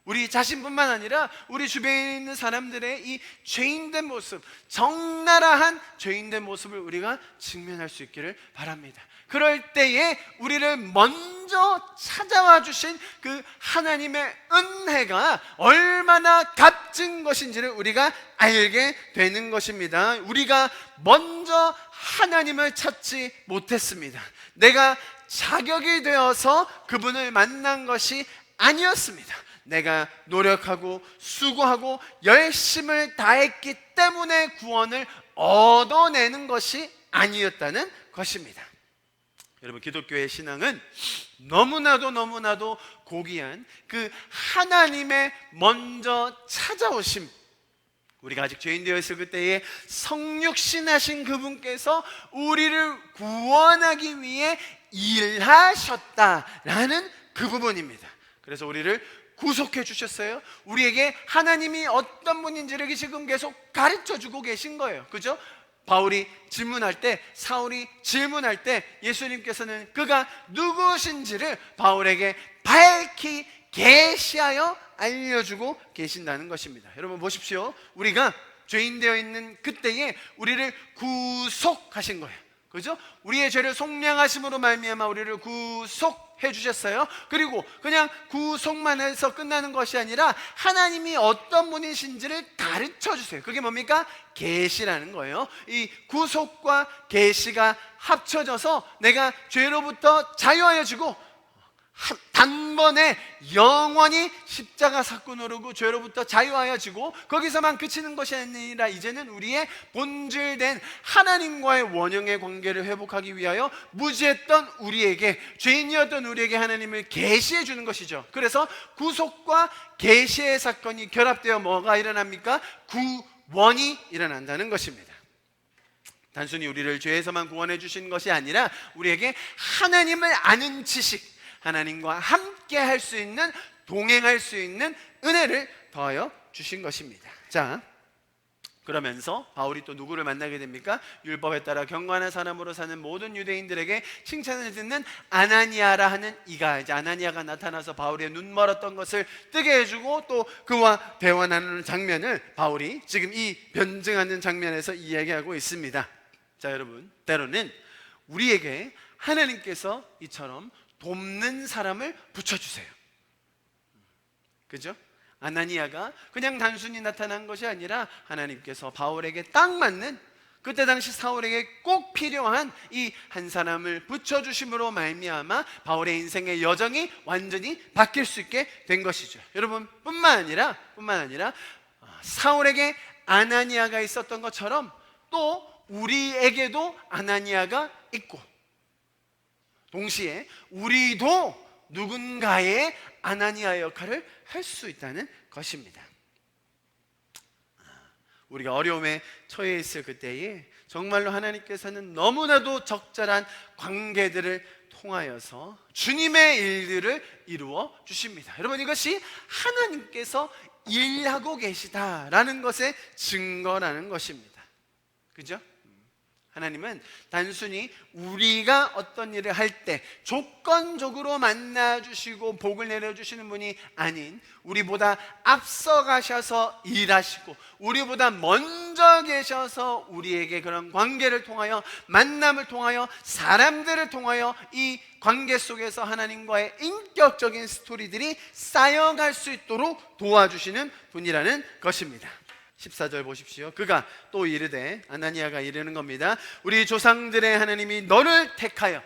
우리 자신뿐만 아니라 우리 주변에 있는 사람들의 이 죄인된 모습, 적나라한 죄인된 모습을 우리가 직면할 수 있기를 바랍니다. 그럴 때에 우리를 먼저 찾아와 주신 그 하나님의 은혜가 얼마나 값진 것인지를 우리가 알게 되는 것입니다. 우리가 먼저 하나님을 찾지 못했습니다. 내가 자격이 되어서 그분을 만난 것이 아니었습니다. 내가 노력하고 수고하고 열심을 다했기 때문에 구원을 얻어내는 것이 아니었다는 것입니다. 여러분, 기독교의 신앙은 너무나도 고귀한 그 하나님의 먼저 찾아오심, 우리가 아직 죄인 되어 있을 그때에 성육신하신 그분께서 우리를 구원하기 위해 일하셨다라는 그 부분입니다. 그래서 우리를 구속해 주셨어요. 우리에게 하나님이 어떤 분인지를 지금 계속 가르쳐 주고 계신 거예요. 그죠? 바울이 질문할 때, 사울이 질문할 때 예수님께서는 그가 누구신지를 바울에게 밝히 계시하여 알려주고 계신다는 것입니다. 여러분 보십시오. 우리가 죄인 되어 있는 그때에 우리를 구속하신 거예요. 그죠? 우리의 죄를 속량하심으로 말미암아 우리를 구속해 주셨어요. 그리고 그냥 구속만 해서 끝나는 것이 아니라 하나님이 어떤 분이신지를 가르쳐 주세요. 그게 뭡니까? 계시라는 거예요. 이 구속과 계시가 합쳐져서 내가 죄로부터 자유하여지고 단번에 영원히 십자가 사건으로 그 죄로부터 자유하여지고, 거기서만 그치는 것이 아니라 이제는 우리의 본질된 하나님과의 원형의 관계를 회복하기 위하여 무지했던 우리에게, 죄인이었던 우리에게 하나님을 계시해 주는 것이죠. 그래서 구속과 계시의 사건이 결합되어 뭐가 일어납니까? 구원이 일어난다는 것입니다. 단순히 우리를 죄에서만 구원해 주신 것이 아니라 우리에게 하나님을 아는 지식, 하나님과 함께 할 수 있는, 동행할 수 있는 은혜를 더하여 주신 것입니다. 자, 그러면서 바울이 또 누구를 만나게 됩니까? 율법에 따라 경건한 사람으로 사는 모든 유대인들에게 칭찬을 듣는 아나니아라 하는 이가, 이제 아나니아가 나타나서 바울의 눈 멀었던 것을 뜨게 해주고 또 그와 대화 나누는 장면을 바울이 지금 이 변증하는 장면에서 이야기하고 있습니다. 자, 여러분, 때로는 우리에게 하나님께서 이처럼 돕는 사람을 붙여주세요. 그죠? 아나니아가 그냥 단순히 나타난 것이 아니라 하나님께서 바울에게 딱 맞는, 그때 당시 사울에게 꼭 필요한 이 한 사람을 붙여주심으로 말미암아 바울의 인생의 여정이 완전히 바뀔 수 있게 된 것이죠. 여러분, 뿐만 아니라 사울에게 아나니아가 있었던 것처럼 또 우리에게도 아나니아가 있고, 동시에 우리도 누군가의 아나니아 역할을 할 수 있다는 것입니다. 우리가 어려움에 처해 있을 그때에 정말로 하나님께서는 너무나도 적절한 관계들을 통하여서 주님의 일들을 이루어 주십니다. 여러분, 이것이 하나님께서 일하고 계시다라는 것의 증거라는 것입니다. 그죠? 하나님은 단순히 우리가 어떤 일을 할 때 조건적으로 만나주시고 복을 내려주시는 분이 아닌, 우리보다 앞서가셔서 일하시고 우리보다 먼저 계셔서 우리에게 그런 관계를 통하여, 만남을 통하여, 사람들을 통하여 이 관계 속에서 하나님과의 인격적인 스토리들이 쌓여갈 수 있도록 도와주시는 분이라는 것입니다. 14절 보십시오. 그가 또 이르되, 아나니아가 이르는 겁니다. 우리 조상들의 하나님이 너를 택하여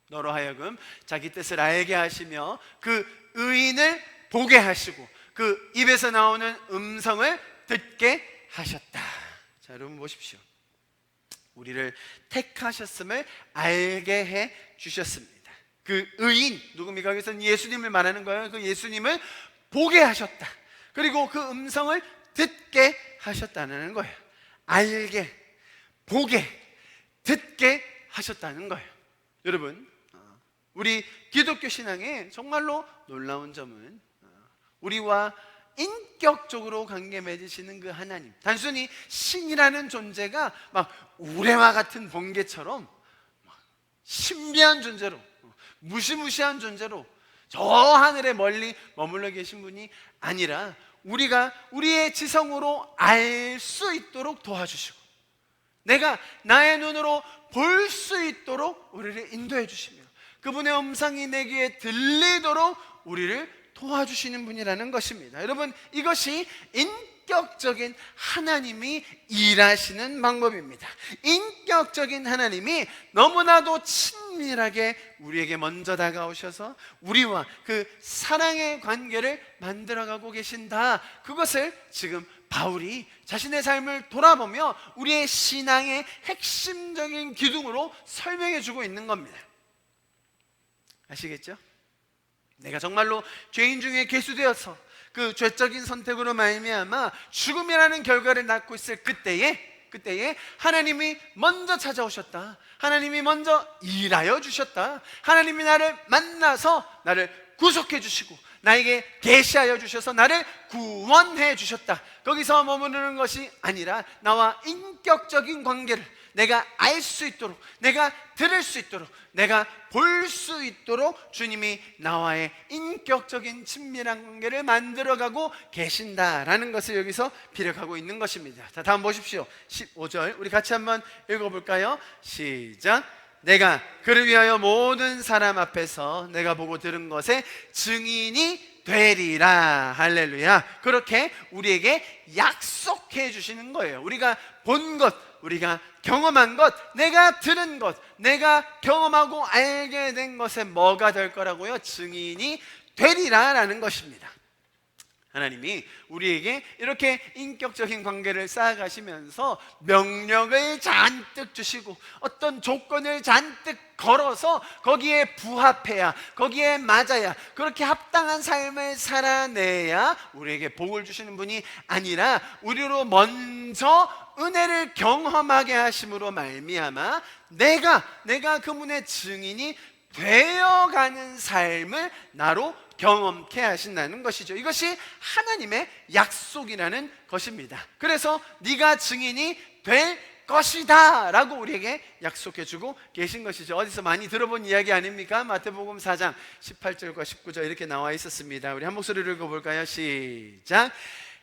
너로 하여금 자기 뜻을 알게 하시며 그 의인을 보게 하시고 그 입에서 나오는 음성을 듣게 하셨다. 자, 여러분 보십시오. 우리를 택하셨음을 알게 해 주셨습니다. 그 의인, 누굽니까? 여기서는 예수님을 말하는 거예요. 그 예수님을 보게 하셨다. 그리고 그 음성을 듣게 하셨다는 거예요. 알게, 보게, 듣게 하셨다는 거예요. 여러분, 우리 기독교 신앙의 정말로 놀라운 점은 우리와 인격적으로 관계 맺으시는 그 하나님, 단순히 신이라는 존재가 막 우레와 같은 번개처럼 신비한 존재로, 무시무시한 존재로 저 하늘에 멀리 머물러 계신 분이 아니라 우리가 우리의 지성으로 알 수 있도록 도와주시고, 내가 나의 눈으로 볼 수 있도록 우리를 인도해 주시며, 그분의 음성이 내 귀에 들리도록 우리를 도와주시는 분이라는 것입니다. 여러분, 이것이 인격적인 하나님이 일하시는 방법입니다. 인격적인 하나님이 너무나도 친밀하게 우리에게 먼저 다가오셔서 우리와 그 사랑의 관계를 만들어가고 계신다. 그것을 지금 바울이 자신의 삶을 돌아보며 우리의 신앙의 핵심적인 기둥으로 설명해 주고 있는 겁니다. 아시겠죠? 내가 정말로 죄인 중에 계수되어서 그 죄적인 선택으로 말미암아 죽음이라는 결과를 낳고 있을 그때에 하나님이 먼저 찾아오셨다. 하나님이 먼저 일하여 주셨다. 하나님이 나를 만나서 나를 구속해 주시고 나에게 계시하여 주셔서 나를 구원해 주셨다. 거기서 머무르는 것이 아니라 나와 인격적인 관계를 내가 알 수 있도록, 내가 들을 수 있도록, 내가 볼 수 있도록 주님이 나와의 인격적인 친밀한 관계를 만들어가고 계신다라는 것을 여기서 피력하고 있는 것입니다. 자, 다음 보십시오. 15절 우리 같이 한번 읽어볼까요? 시작. 내가 그를 위하여 모든 사람 앞에서 내가 보고 들은 것에 증인이 되리라. 할렐루야. 그렇게 우리에게 약속해 주시는 거예요. 우리가 본 것, 우리가 경험한 것, 내가 들은 것, 내가 경험하고 알게 된 것에 뭐가 될 거라고요? 증인이 되리라라는 것입니다. 하나님이 우리에게 이렇게 인격적인 관계를 쌓아가시면서 명령을 잔뜩 주시고 어떤 조건을 잔뜩 걸어서 거기에 부합해야, 거기에 맞아야, 그렇게 합당한 삶을 살아내야 우리에게 복을 주시는 분이 아니라 우리로 먼저 은혜를 경험하게 하심으로 말미암아 내가 그분의 증인이 되어가는 삶을 나로 경험케 하신다는 것이죠. 이것이 하나님의 약속이라는 것입니다. 그래서 네가 증인이 될 것이다 라고 우리에게 약속해주고 계신 것이죠. 어디서 많이 들어본 이야기 아닙니까? 마태복음 4장 18절과 19절 이렇게 나와 있었습니다. 우리 한 목소리로 읽어볼까요? 시작.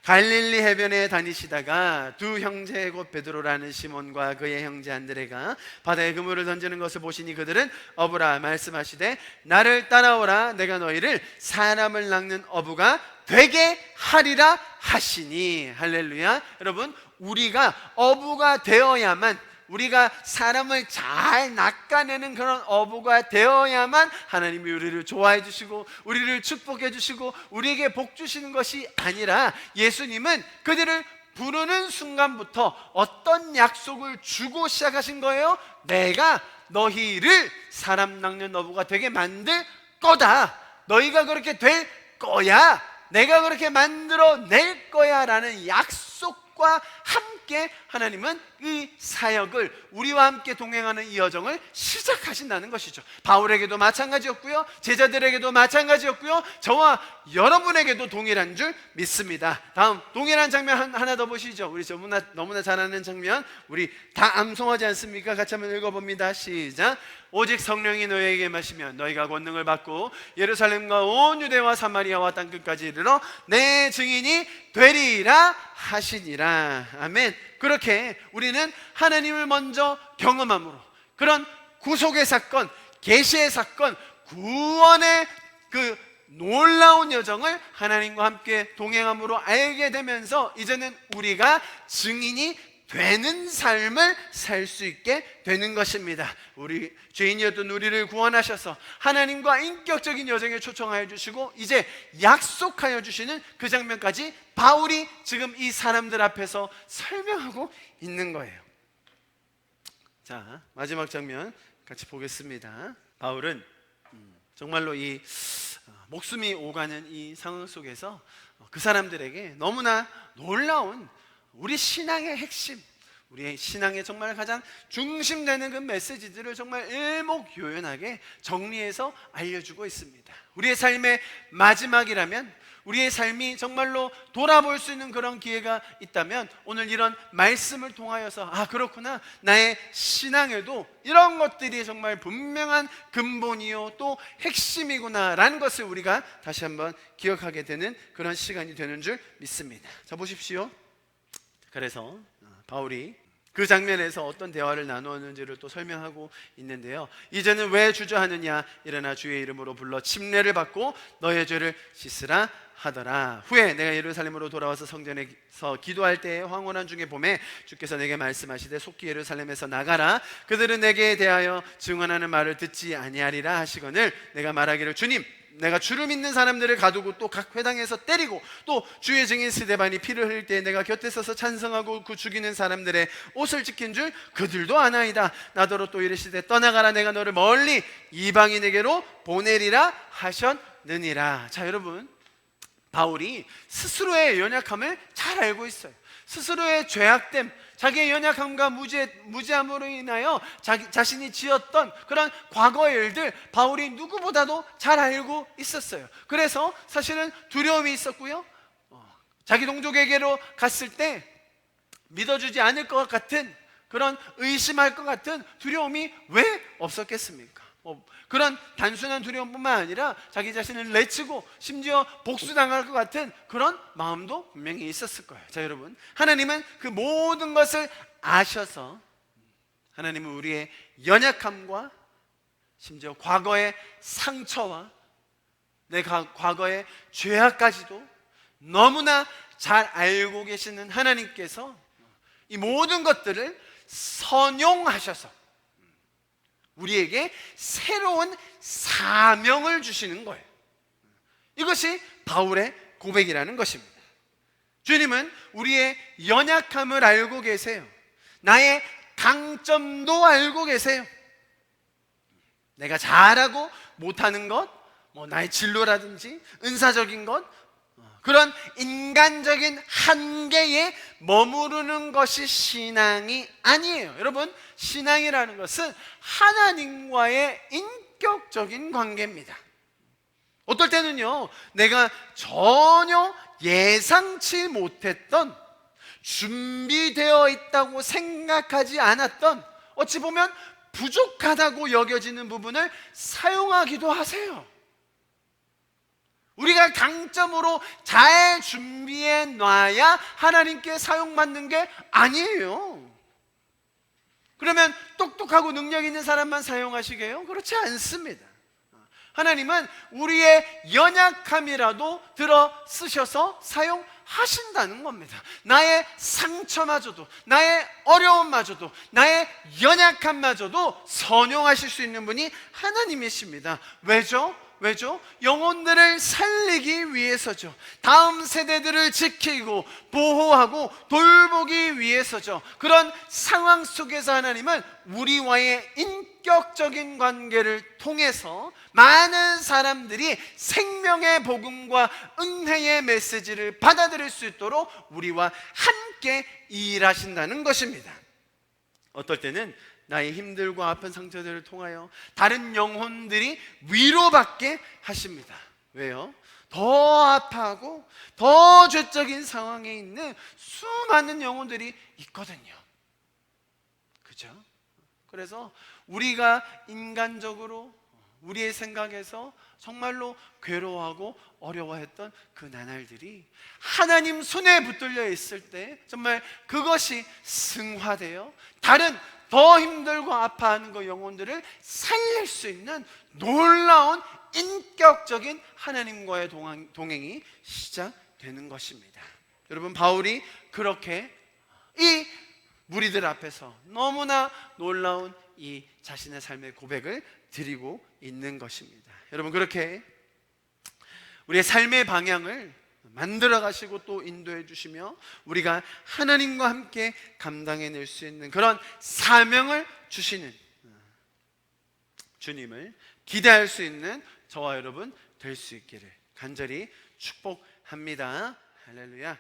갈릴리 해변에 다니시다가 두 형제 곧 베드로라는 시몬과 그의 형제 안드레가 바다에 그물을 던지는 것을 보시니 그들은 어부라 말씀하시되 나를 따라오라 내가 너희를 사람을 낚는 어부가 되게 하리라 하시니. 할렐루야. 여러분, 우리가 어부가 되어야만, 우리가 사람을 잘 낚아내는 그런 어부가 되어야만 하나님이 우리를 좋아해 주시고 우리를 축복해 주시고 우리에게 복 주시는 것이 아니라, 예수님은 그들을 부르는 순간부터 어떤 약속을 주고 시작하신 거예요? 내가 너희를 사람 낚는 어부가 되게 만들 거다. 너희가 그렇게 될 거야. 내가 그렇게 만들어낼 거야 라는 약속과 함께 하나님은 이 사역을, 우리와 함께 동행하는 이 여정을 시작하신다는 것이죠. 바울에게도 마찬가지였고요, 제자들에게도 마찬가지였고요, 저와 여러분에게도 동일한 줄 믿습니다. 다음 동일한 장면 하나 더 보시죠. 우리 너무나 잘 아는 장면, 우리 다 암송하지 않습니까? 같이 한번 읽어봅니다. 시작. 오직 성령이 너희에게 마시면 너희가 권능을 받고 예루살렘과 온 유대와 사마리아와 땅끝까지 이르러 내 증인이 되리라 하시니라. 아멘. 그렇게 우리는 하나님을 먼저 경험함으로 그런 구속의 사건, 계시의 사건, 구원의 그 놀라운 여정을 하나님과 함께 동행함으로 알게 되면서 이제는 우리가 증인이 되는 삶을 살 수 있게 되는 것입니다. 우리 죄인이었던 우리를 구원하셔서 하나님과 인격적인 여정에 초청하여 주시고 이제 약속하여 주시는 그 장면까지 바울이 지금 이 사람들 앞에서 설명하고 있는 거예요. 자, 마지막 장면 같이 보겠습니다. 바울은 정말로 이 목숨이 오가는 이 상황 속에서 그 사람들에게 너무나 놀라운 우리 신앙의 핵심, 우리의 신앙의 정말 가장 중심되는 그 메시지들을 정말 일목요연하게 정리해서 알려주고 있습니다. 우리의 삶의 마지막이라면, 우리의 삶이 정말로 돌아볼 수 있는 그런 기회가 있다면 오늘 이런 말씀을 통하여서 그렇구나, 나의 신앙에도 이런 것들이 정말 분명한 근본이요 또 핵심이구나 라는 것을 우리가 다시 한번 기억하게 되는 그런 시간이 되는 줄 믿습니다. 자, 보십시오. 그래서 바울이 그 장면에서 어떤 대화를 나누었는지를 또 설명하고 있는데요. 이제는 왜 주저하느냐, 일어나 주의 이름으로 불러 침례를 받고 너의 죄를 씻으라 하더라. 후에 내가 예루살렘으로 돌아와서 성전에서 기도할 때에 황홀한 중에 봄에 주께서 내게 말씀하시되 속히 예루살렘에서 나가라. 그들은 내게 대하여 증언하는 말을 듣지 아니하리라 하시거늘 내가 말하기를 주님, 내가 주를 믿는 사람들을 가두고 또 각 회당에서 때리고 또 주의 증인 스데반이 피를 흘릴 때 내가 곁에 서서 찬성하고 그 죽이는 사람들의 옷을 지킨 줄 그들도 아나이다. 나더러 또 이르시되 떠나가라, 내가 너를 멀리 이방인에게로 보내리라 하셨느니라. 자, 여러분, 바울이 스스로의 연약함을 잘 알고 있어요. 스스로의 죄악됨, 자기의 연약함과 무지함으로 인하여 자신이 지었던 그런 과거의 일들 바울이 누구보다도 잘 알고 있었어요. 그래서 사실은 두려움이 있었고요, 자기 동족에게로 갔을 때 믿어주지 않을 것 같은 그런 의심할 것 같은 두려움이 왜 없었겠습니까? 그런 단순한 두려움뿐만 아니라 자기 자신을 내치고 심지어 복수당할 것 같은 그런 마음도 분명히 있었을 거예요. 자, 여러분, 하나님은 그 모든 것을 아셔서 하나님은 우리의 연약함과 심지어 과거의 상처와 내 과거의 죄악까지도 너무나 잘 알고 계시는 하나님께서 이 모든 것들을 선용하셔서 우리에게 새로운 사명을 주시는 거예요. 이것이 바울의 고백이라는 것입니다. 주님은 우리의 연약함을 알고 계세요. 나의 강점도 알고 계세요. 내가 잘하고 못하는 것, 나의 진로라든지 은사적인 것, 그런 인간적인 한계에 머무르는 것이 신앙이 아니에요. 여러분, 신앙이라는 것은 하나님과의 인격적인 관계입니다. 어떨 때는요, 내가 전혀 예상치 못했던, 준비되어 있다고 생각하지 않았던, 어찌 보면 부족하다고 여겨지는 부분을 사용하기도 하세요. 우리가 강점으로 잘 준비해 놔야 하나님께 사용받는 게 아니에요. 그러면 똑똑하고 능력 있는 사람만 사용하시게요? 그렇지 않습니다. 하나님은 우리의 연약함이라도 들어 쓰셔서 사용하신다는 겁니다. 나의 상처마저도, 나의 어려움마저도, 나의 연약함마저도 선용하실 수 있는 분이 하나님이십니다. 왜죠? 영혼들을 살리기 위해서죠. 다음 세대들을 지키고 보호하고 돌보기 위해서죠. 그런 상황 속에서 하나님은 우리와의 인격적인 관계를 통해서 많은 사람들이 생명의 복음과 은혜의 메시지를 받아들일 수 있도록 우리와 함께 일하신다는 것입니다. 어떨 때는 나의 힘들고 아픈 상처들을 통하여 다른 영혼들이 위로받게 하십니다. 왜요? 더 아파하고 더 죄적인 상황에 있는 수많은 영혼들이 있거든요. 그죠? 그래서 우리가 인간적으로 우리의 생각에서 정말로 괴로워하고 어려워했던 그 나날들이 하나님 손에 붙들려 있을 때 정말 그것이 승화되어 다른 더 힘들고 아파하는 그 영혼들을 살릴 수 있는 놀라운 인격적인 하나님과의 동행이 시작되는 것입니다. 여러분, 바울이 그렇게 이 무리들 앞에서 너무나 놀라운 이 자신의 삶의 고백을 드리고 있는 것입니다. 여러분, 그렇게 우리의 삶의 방향을 만들어 가시고 또 인도해 주시며 우리가 하나님과 함께 감당해낼 수 있는 그런 사명을 주시는 주님을 기대할 수 있는 저와 여러분 될 수 있기를 간절히 축복합니다. 할렐루야.